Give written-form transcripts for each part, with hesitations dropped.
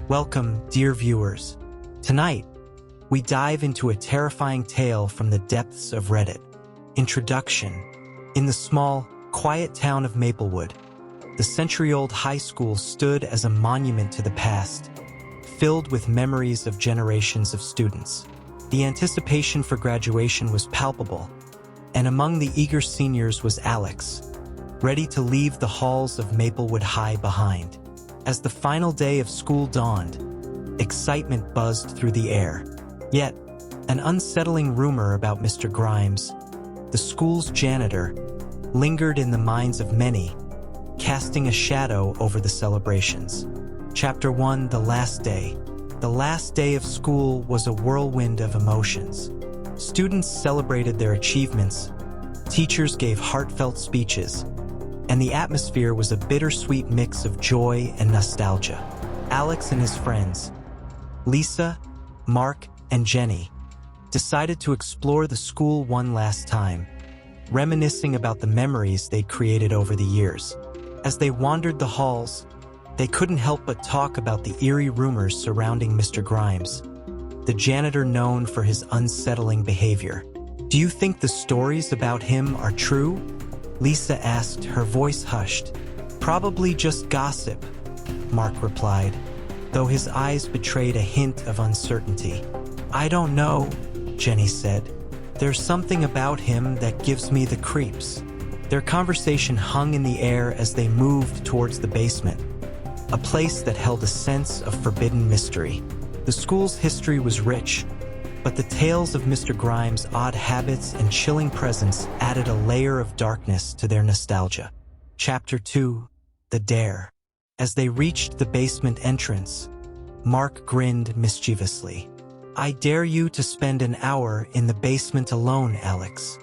Welcome, dear viewers. Tonight, we dive into a terrifying tale from the depths of Reddit. Introduction. In the small, quiet town of Maplewood, the century-old high school stood as a monument to the past, filled with memories of generations of students. The anticipation for graduation was palpable, and among the eager seniors was Alex, ready to leave the halls of Maplewood High behind. As the final day of school dawned, excitement buzzed through the air. Yet, an unsettling rumor about Mr. Grimes, the school's janitor, lingered in the minds of many, casting a shadow over the celebrations. Chapter 1: The Last Day. The last day of school was a whirlwind of emotions. Students celebrated their achievements, teachers gave heartfelt speeches, and the atmosphere was a bittersweet mix of joy and nostalgia. Alex and his friends, Lisa, Mark, and Jenny, decided to explore the school one last time, reminiscing about the memories they'd created over the years. As they wandered the halls, they couldn't help but talk about the eerie rumors surrounding Mr. Grimes, the janitor known for his unsettling behavior. "Do you think the stories about him are true?" Lisa asked, her voice hushed. "Probably just gossip," Mark replied, though his eyes betrayed a hint of uncertainty. "I don't know," Jenny said. "There's something about him that gives me the creeps." Their conversation hung in the air as they moved towards the basement, a place that held a sense of forbidden mystery. The school's history was rich, but the tales of Mr. Grimes' odd habits and chilling presence added a layer of darkness to their nostalgia. Chapter 2: The Dare. As they reached the basement entrance, Mark grinned mischievously. "I dare you to spend an hour in the basement alone, Alex."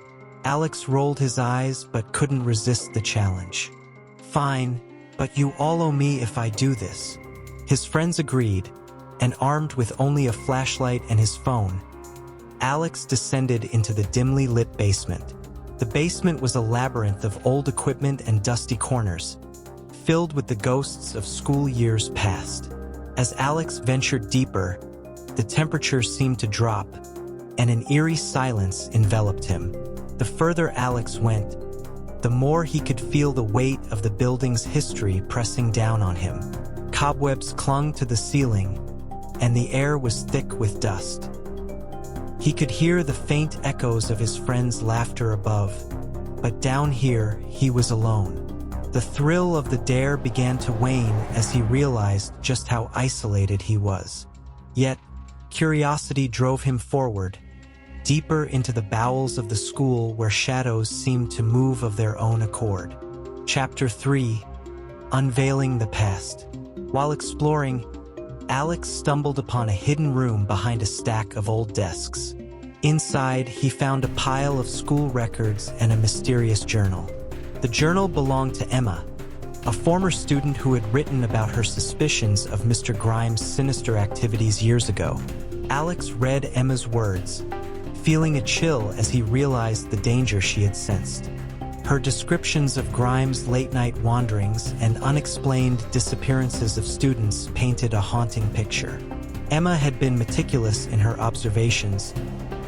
Alex rolled his eyes but couldn't resist the challenge. "Fine, but you all owe me if I do this." His friends agreed, and armed with only a flashlight and his phone, Alex descended into the dimly lit basement. The basement was a labyrinth of old equipment and dusty corners, filled with the ghosts of school years past. As Alex ventured deeper, the temperature seemed to drop, and an eerie silence enveloped him. The further Alex went, the more he could feel the weight of the building's history pressing down on him. Cobwebs clung to the ceiling, and the air was thick with dust. He could hear the faint echoes of his friends' laughter above, but down here he was alone. The thrill of the dare began to wane as he realized just how isolated he was. Yet, curiosity drove him forward, deeper into the bowels of the school where shadows seemed to move of their own accord. Chapter 3: Unveiling the Past. While exploring, Alex stumbled upon a hidden room behind a stack of old desks. Inside, he found a pile of school records and a mysterious journal. The journal belonged to Emma, a former student who had written about her suspicions of Mr. Grimes' sinister activities years ago. Alex read Emma's words, feeling a chill as he realized the danger she had sensed. Her descriptions of Grimes' late-night wanderings and unexplained disappearances of students painted a haunting picture. Emma had been meticulous in her observations,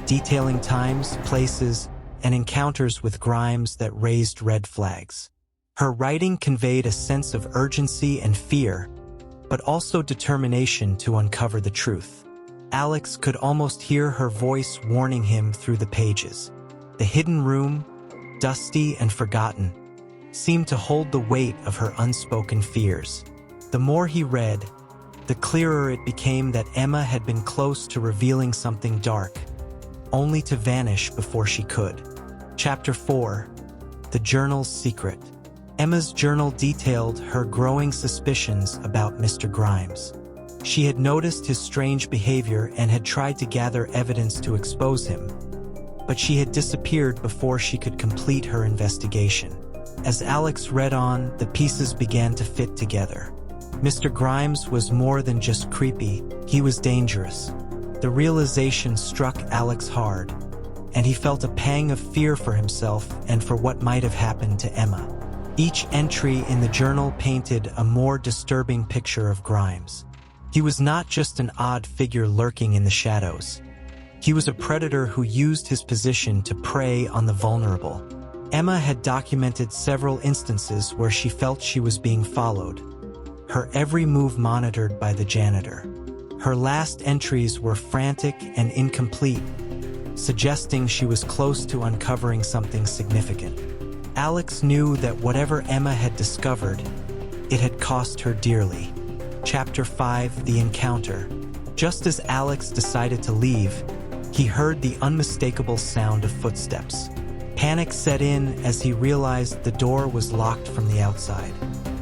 detailing times, places, and encounters with Grimes that raised red flags. Her writing conveyed a sense of urgency and fear, but also determination to uncover the truth. Alex could almost hear her voice warning him through the pages. The hidden room, dusty and forgotten, seemed to hold the weight of her unspoken fears. The more he read, the clearer it became that Emma had been close to revealing something dark, only to vanish before she could. Chapter 4: The Journal's Secret. Emma's journal detailed her growing suspicions about Mr. Grimes. She had noticed his strange behavior and had tried to gather evidence to expose him, but she had disappeared before she could complete her investigation. As Alex read on, the pieces began to fit together. Mr. Grimes was more than just creepy, he was dangerous. The realization struck Alex hard, and he felt a pang of fear for himself and for what might have happened to Emma. Each entry in the journal painted a more disturbing picture of Grimes. He was not just an odd figure lurking in the shadows. He was a predator who used his position to prey on the vulnerable. Emma had documented several instances where she felt she was being followed, her every move monitored by the janitor. Her last entries were frantic and incomplete, suggesting she was close to uncovering something significant. Alex knew that whatever Emma had discovered, it had cost her dearly. Chapter 5: The Encounter. Just as Alex decided to leave, he heard the unmistakable sound of footsteps. Panic set in as he realized the door was locked from the outside.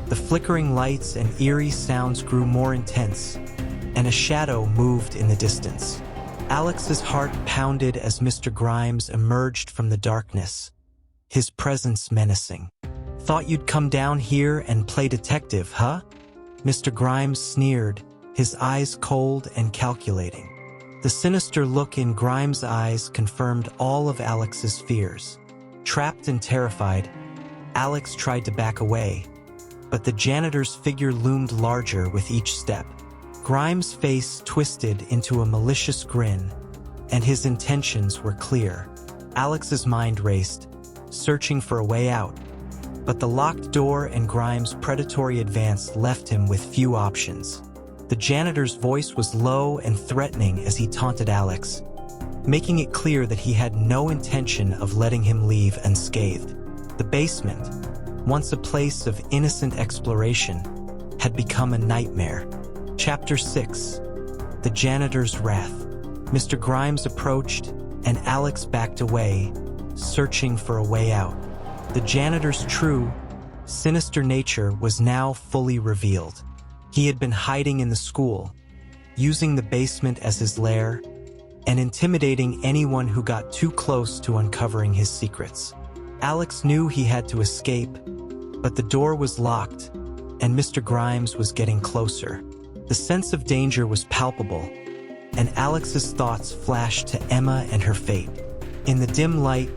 The flickering lights and eerie sounds grew more intense, and a shadow moved in the distance. Alex's heart pounded as Mr. Grimes emerged from the darkness, his presence menacing. "Thought you'd come down here and play detective, huh?" Mr. Grimes sneered, his eyes cold and calculating. The sinister look in Grimes' eyes confirmed all of Alex's fears. Trapped and terrified, Alex tried to back away, but the janitor's figure loomed larger with each step. Grimes' face twisted into a malicious grin, and his intentions were clear. Alex's mind raced, searching for a way out, but the locked door and Grimes' predatory advance left him with few options. The janitor's voice was low and threatening as he taunted Alex, making it clear that he had no intention of letting him leave unscathed. The basement, once a place of innocent exploration, had become a nightmare. Chapter 6: The Janitor's Wrath. Mr. Grimes approached, and Alex backed away, searching for a way out. The janitor's true, sinister nature was now fully revealed. He had been hiding in the school, using the basement as his lair, and intimidating anyone who got too close to uncovering his secrets. Alex knew he had to escape, but the door was locked, and Mr. Grimes was getting closer. The sense of danger was palpable, and Alex's thoughts flashed to Emma and her fate. In the dim light,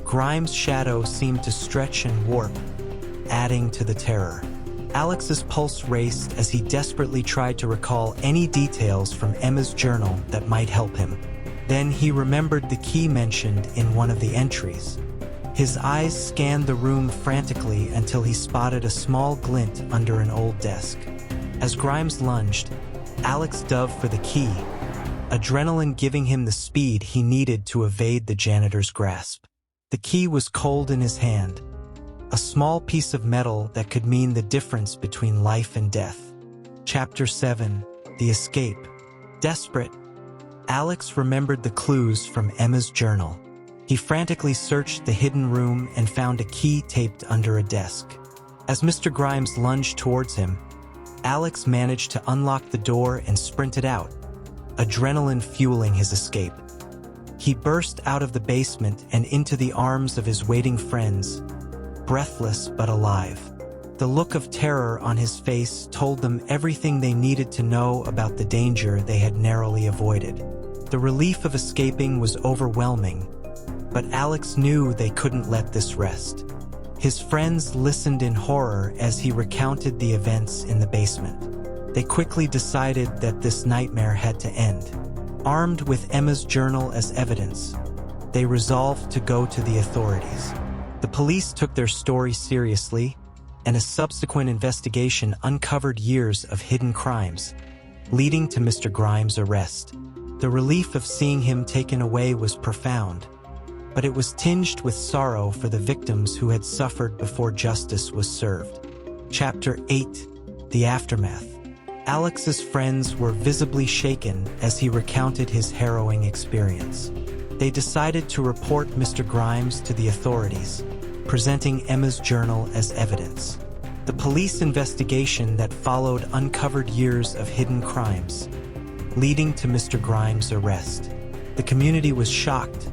Grimes' shadow seemed to stretch and warp, adding to the terror. Alex's pulse raced as he desperately tried to recall any details from Emma's journal that might help him. Then he remembered the key mentioned in one of the entries. His eyes scanned the room frantically until he spotted a small glint under an old desk. As Grimes lunged, Alex dove for the key, adrenaline giving him the speed he needed to evade the janitor's grasp. The key was cold in his hand, a small piece of metal that could mean the difference between life and death. Chapter 7: The Escape. Desperate, Alex remembered the clues from Emma's journal. He frantically searched the hidden room and found a key taped under a desk. As Mr. Grimes lunged towards him, Alex managed to unlock the door and sprinted out, adrenaline fueling his escape. He burst out of the basement and into the arms of his waiting friends, breathless but alive. The look of terror on his face told them everything they needed to know about the danger they had narrowly avoided. The relief of escaping was overwhelming, but Alex knew they couldn't let this rest. His friends listened in horror as he recounted the events in the basement. They quickly decided that this nightmare had to end. Armed with Emma's journal as evidence, they resolved to go to the authorities. The police took their story seriously, and a subsequent investigation uncovered years of hidden crimes, leading to Mr. Grimes' arrest. The relief of seeing him taken away was profound, but it was tinged with sorrow for the victims who had suffered before justice was served. Chapter 8: The Aftermath. Alex's friends were visibly shaken as he recounted his harrowing experience. They decided to report Mr. Grimes to the authorities, presenting Emma's journal as evidence. The police investigation that followed uncovered years of hidden crimes, leading to Mr. Grimes' arrest. The community was shocked,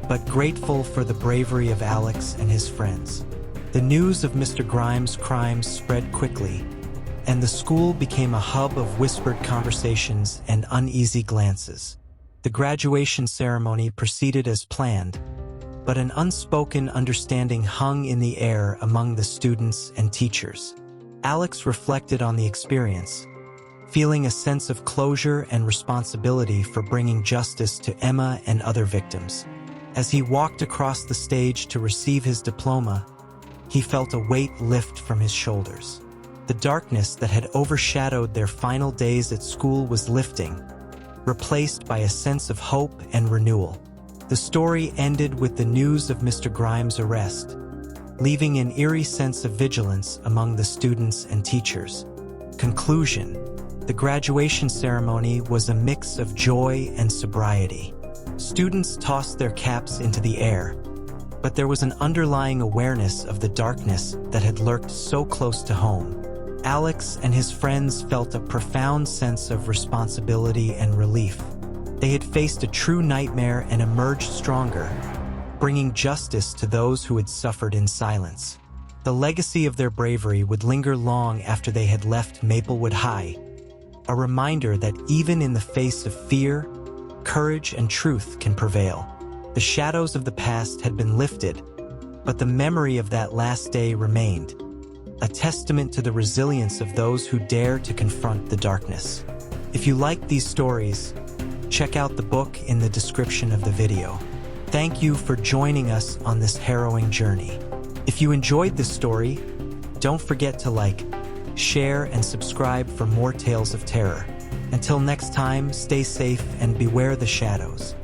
but grateful for the bravery of Alex and his friends. The news of Mr. Grimes' crimes spread quickly, and the school became a hub of whispered conversations and uneasy glances. The graduation ceremony proceeded as planned, but an unspoken understanding hung in the air among the students and teachers. Alex reflected on the experience, feeling a sense of closure and responsibility for bringing justice to Emma and other victims. As he walked across the stage to receive his diploma, he felt a weight lift from his shoulders. The darkness that had overshadowed their final days at school was lifting, replaced by a sense of hope and renewal. The story ended with the news of Mr. Grimes' arrest, leaving an eerie sense of vigilance among the students and teachers. Conclusion: the graduation ceremony was a mix of joy and sobriety. Students tossed their caps into the air, but there was an underlying awareness of the darkness that had lurked so close to home. Alex and his friends felt a profound sense of responsibility and relief. They had faced a true nightmare and emerged stronger, bringing justice to those who had suffered in silence. The legacy of their bravery would linger long after they had left Maplewood High, a reminder that even in the face of fear, courage and truth can prevail. The shadows of the past had been lifted, but the memory of that last day remained, a testament to the resilience of those who dare to confront the darkness. If you like these stories, check out the book in the description of the video. Thank you for joining us on this harrowing journey. If you enjoyed this story, don't forget to like, share, and subscribe for more tales of terror. Until next time, stay safe and beware the shadows.